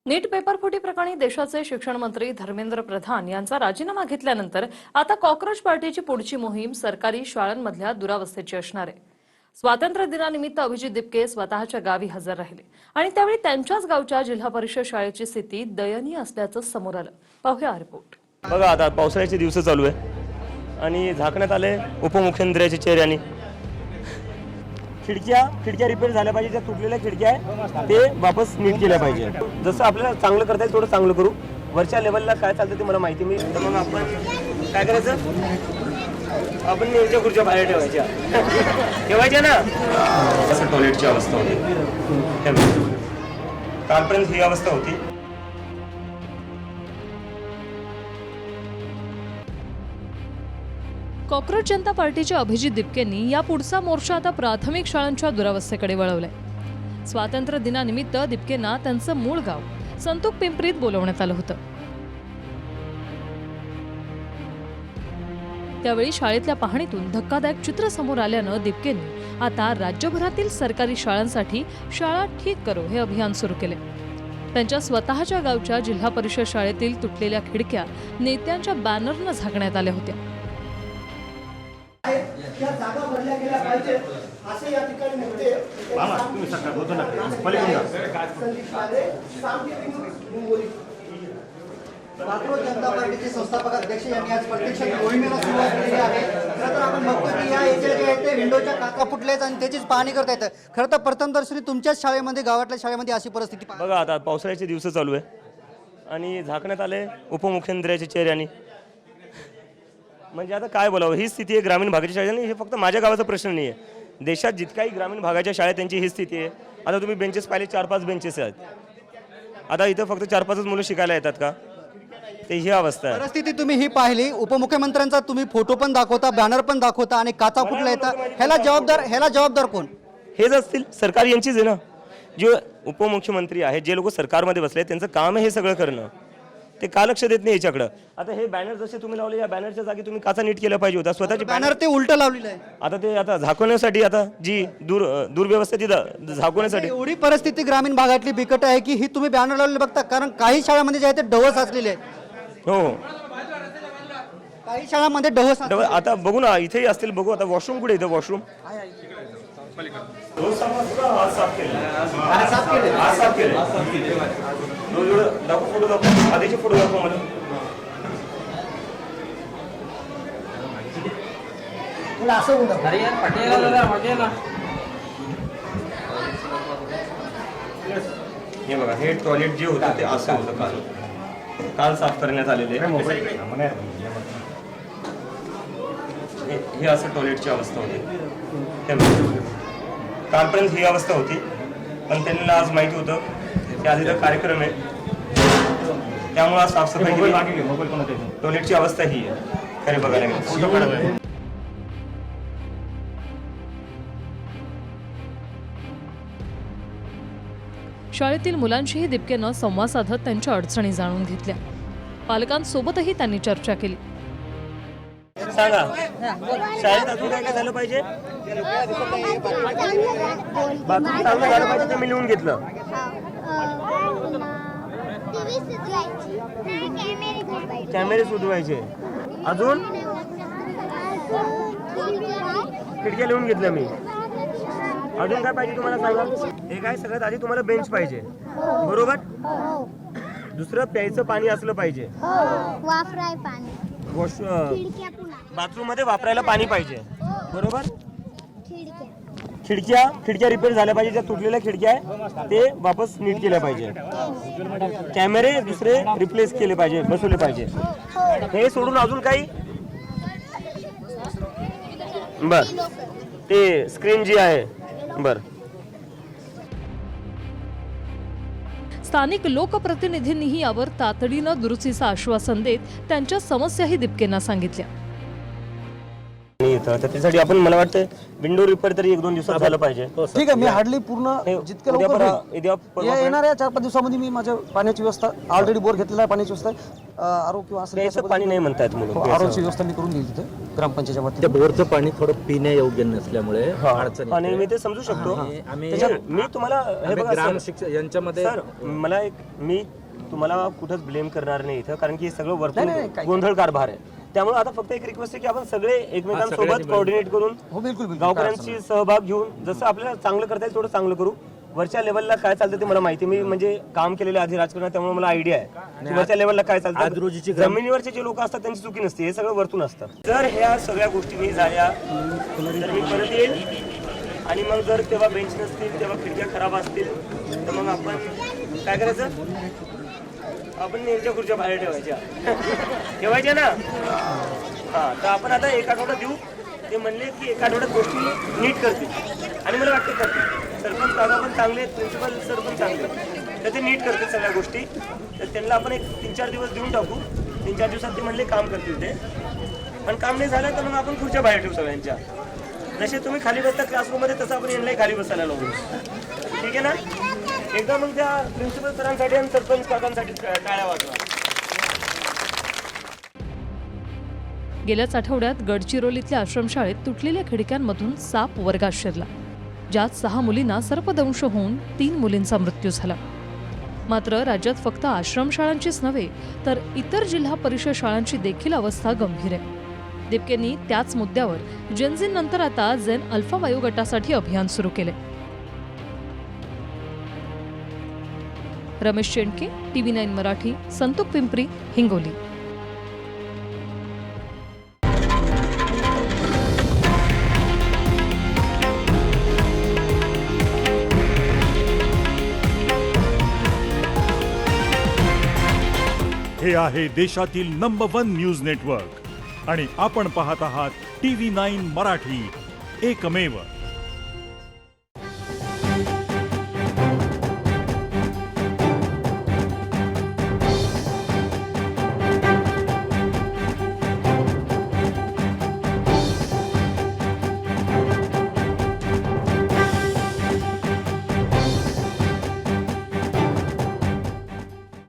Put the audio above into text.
नीट paper फुटी प्रकरणी देशाचे शिक्षण मंत्री धर्मेंद्र प्रधान यांचा राजीनामा घेतल्यानंतर आता कॉक्रोच पार्टीची पुढची मोहीम सरकारी शाळांमधल्या दुरावस्थेची असणार आहे। स्वातंत्र्य दिनानिमित्त अभिजित दिपके स्वतःच्या गावी हजर राहिले आणि त्यावेळी त्यांच्याच गावच्या जिल्हा परिषद शाळेची स्थिती दयनीय असल्याचं समोर आलं। पाहूया रिपोर्ट। बघा आता पावसाळ्याचे दिवस चालू आहे आणि झाकण्यात आले उपमुख्यमंत्र्याच्या चेहऱ्याने। खिडक्या रिपेअर झाल्या पाहिजे, ज्या तुटलेल्या खिडक्या आहे ते वापस नीट केल्या पाहिजे। जसं आपल्याला चांगलं करता येईल थोडं चांगलं करू। वरच्या लेवलला काय चालतं ते मला माहिती मी, तर मग आपण काय करायचं, आपण नेमच्या खुर्च्या बाहेर ठेवायच्या ना। असं टॉयलेटची अवस्था होती, कालपर्यंत ही अवस्था होती। कॉक्रोच जनता पार्टीच्या अभिजित दिपकेंनी या पुढचा मोर्चा आता प्राथमिक शाळांच्या दुरावस्थेकडे वळवलाय। स्वातंत्र्य दिनानिमित्त दिपकेंना त्यांचं मूळ गाव संतूक पिंपरीत बोलवण्यात आलं होतं। त्यावेळी शाळेतल्या पाहणीतून धक्कादायक चित्र समोर आल्यानं दिपकेंनी आता राज्यभरातील सरकारी शाळांसाठी शाळा ठीक करो हे अभियान सुरू केले। त्यांच्या स्वतःच्या गावच्या जिल्हा परिषद शाळेतील तुटलेल्या खिडक्या नेत्यांच्या बॅनरनं झाकण्यात आल्या होत्या। या जागा भरल्या गेल्या पाहिजे असे या ठिकाणी म्हणते तुम्ही सरकार होतो ना कॉक्रोच जनता पार्टीचे संस्थापक अध्यक्ष यांनी आज प्रत्यक्ष मोहिमेला सुरुवात केली आहे। खरं तर आपण बघतो की या एरिया जे आहे ते विंडोच्या काचा फुटल्यात आणि त्याचीच पाहणी करता येतं। खरं तर प्रथमदर्शनी तुमच्याच शाळेमध्ये गावातल्या शाळेमध्ये अशी परिस्थिती बघा आता पावसाळ्याचे दिवस चालू आहे आणि झाकण्यात आले उपमुख्यमंत्र्याच्या चेहऱ्याने। म्हणजे आता काय बोलावं, ही स्थिती आहे ग्रामीण भागाच्या शाळेची। हे फक्त माझ्या गावाचा प्रश्न नाही आहे, देशात जितकाही ग्रामीण भागाच्या शाळेत त्यांची ही स्थिती आहे। आता तुम्ही बेंचेस पाहिले, 4-5 बेंचेस आहेत। आता इथं फक्त 4-5च मुलं शिकायला येतात का, ते ही अवस्था आहे। परिस्थिती तुम्ही ही पाहिली, उपमुख्यमंत्र्यांचा तुम्ही फोटो पण दाखवता, बॅनर पण दाखवता आणि काचा फुटल्या येतात, ह्याला जबाबदार कोण? हेच असतील, सरकार यांचीच आहे ना। जे उपमुख्यमंत्री आहेत, जे लोक सरकारमध्ये बसले, त्यांचं काम आहे हे सगळं करणं, ते का लक्ष देत नाही याच्याकडे? आता हे बॅनर जसे तुम्ही लावले, या बॅनरच्या जागी तुम्ही काचा नीट केला पाहिजे होता। स्वतःची बॅनर ते उलट लावलेलं आहे। आता झाकवण्यासाठी, आता जी दुर्व्यवस्था ती झाकवण्यासाठी एवढी परिस्थिती ग्रामीण भागातली बिकट आहे की ही तुम्ही बॅनर लावलेले बघता, कारण काही शाळांमध्ये जे आहे ते डवस असलेले आहेत। हो, काही शाळांमध्ये डवस आता बघू ना, इथेही असतील, बघू। आता वॉशरूम कुठे? इथं वॉशरूम आधीचे फोटो दाखवा मला। हे बघा, हे टॉयलेट जे होतं ते असं होतं, काल साफ करण्यात आलेले। हे असं टॉयलेटची अवस्था होती, कालपर्यंत ही अवस्था होती। पण त्यांना आज माहिती होतं की आज इथं कार्यक्रम आहे, त्यामुळे आज साफसफाई केली। टॉयलेटची अवस्था ही आहे खरे बघायला गेलं। शाळेतील मुलांशीही दिपकेनं संवाद साधत त्यांच्या अडचणी जाणून घेतल्या। पालकांसोबतही त्यांनी चर्चा केली। सांगा, शाळेत अजून काय काय झालं पाहिजे? बाथरूम चांगलं झालं पाहिजे, ते मी लिहून घेतलं। कॅमेरे सुधवायचे, अजून खिडक्या लिहून घेतल्या मी। अजून काय पाहिजे तुम्हाला सांगा? हे काय, सगळ्यात आधी तुम्हाला बेंच पाहिजे, बरोबर? दुसरं प्यायचं पाणी असलं पाहिजे, बाथरूम मध्ये वापरायला पाणी पाहिजे, बरोबर? खिडक्या रिपेअर झाल्या पाहिजे, ज्या तुटलेल्या खिडक्या आहे ते वापस नीट केल्या पाहिजे। कॅमेरे दुसरे रिप्लेस केले पाहिजे, बसवले पाहिजे। हे सोडून अजून काही? बर, ते स्क्रीन जी आहे, बर। स्थानिक लोकप्रतिनिधींनीही यावर तातडीनं दुरुस्तीचं आश्वासन देत त्यांच्या समस्याही दिपकेंना सांगितल्या। इथं, तर त्यासाठी आपण मला वाटतं विंडो रिपेअर तरी 1-2 दिवसात झालं पाहिजे. ठीक आहे, मी हार्डली पूर्ण हे जितके उद्या लवकर परवा- होईल, उद्या परवा येणाऱ्या 4-5 दिवसामध्ये मी माझ्या पाण्याची व्यवस्था ऑलरेडी बोर घेतलेला आहे, पाण्याची व्यवस्था आरो किंवा असं प्यायचं पाणी नाही म्हणतायत मुलं. आरोची व्यवस्था मी करून घेईल तिथे ग्रामपंचायतीच्या वतीने. त्या बोरचं पाणी थोडं पिण्यायोग्य नसल्यामुळे अडचण आणि मी ते समजू शकतो. आम्ही मी तुम्हाला हे बघा ग्राम सर, शिक्षक यांच्यामध्ये सर मला मी तुम्हाला कुठंच ब्लेम करणार नाही इथं, कारण की हे सगळं वरतून नाही, काही- गोंधळ कारभार आहे. त्यामुळे आता फक्त एक रिक्वेस्ट आहे की आपण सगळे एकमेकांसोबत कोऑर्डिनेट करून हो बिलकुल बिलकुल. गावकऱ्यांची सहभाग घेऊन जसं आपल्याला चांगलं करता येईल थोडं चांगलं करू. वरच्या लेवलला काय चालतं ते मला माहिती, मी म्हणजे काम केलेलं आधी राजकारणात, त्यामुळे मला आयडिया आहे की वरच्या लेवलला काय आज चालतं. रोजीची जमिनीवरचे जे लोक असतात त्यांची चुकी नसते, हे सगळं वरतून असतं. जर ह्या सगळ्या गोष्टी मी झाल्या तर मी परत येईल, आणि मग जर तेव्हा बेंच नसतील, तेव्हा खिडक्या खराब असतील, तर मग आपण काय करायचं, आपण यांच्या खुर्च्या बाहेर ठेवायच्या ना. हा, तर आपण आता 1 आठवडा देऊ. ते म्हणले की 1 आठवड्यात गोष्टी नीट करतील, आणि मला वाटतं करतील. सरपंच दादा पण चांगले, प्रिन्सिपल सर पण चांगले, तर ते नीट करतील सगळ्या गोष्टी. तर त्यांना आपण एक 3-4 दिवस देऊन टाकू. 3-4 दिवसात ते म्हणले काम करतील ते, पण काम नाही झालं तर मग आपण खुर्च्या बाहेर ठेवू सगळ्यांच्या. जसे तुम्ही खाली बसता क्लासरूममध्ये, तसं आपण यांनाही खाली बसायला लावू. ठीक आहे ना. एकदा मग त्या प्रिन्सिपल सरांसाठी आणि सरपंच काकांसाठी टाळ्या वाजवा. गेल्याच आठवड्यात गडचिरोलीतल्या आश्रमशाळेत तुटलेल्या खिडक्यांमधून साप वर्गात शिरला, ज्यात 6 मुलींना सर्पदंश होऊन 3 मुलींचा मृत्यू झाला. मात्र राज्यात फक्त आश्रमशाळांचीच नव्हे तर इतर जिल्हा परिषद शाळांची देखील अवस्था गंभीर आहे. दिपकेंनी त्याच मुद्द्यावर जेनझीन नंतर आता झेन अल्फा वयोगटासाठी अभियान सुरू केले. रमेश शेंडके, TV9 मराठी, संतोष पिंपरी, हिंगोली. हे आहे देशातील नंबर 1 न्यूज नेटवर्क आणि आपण पाहत आहात TV9 मराठी, एकमेव.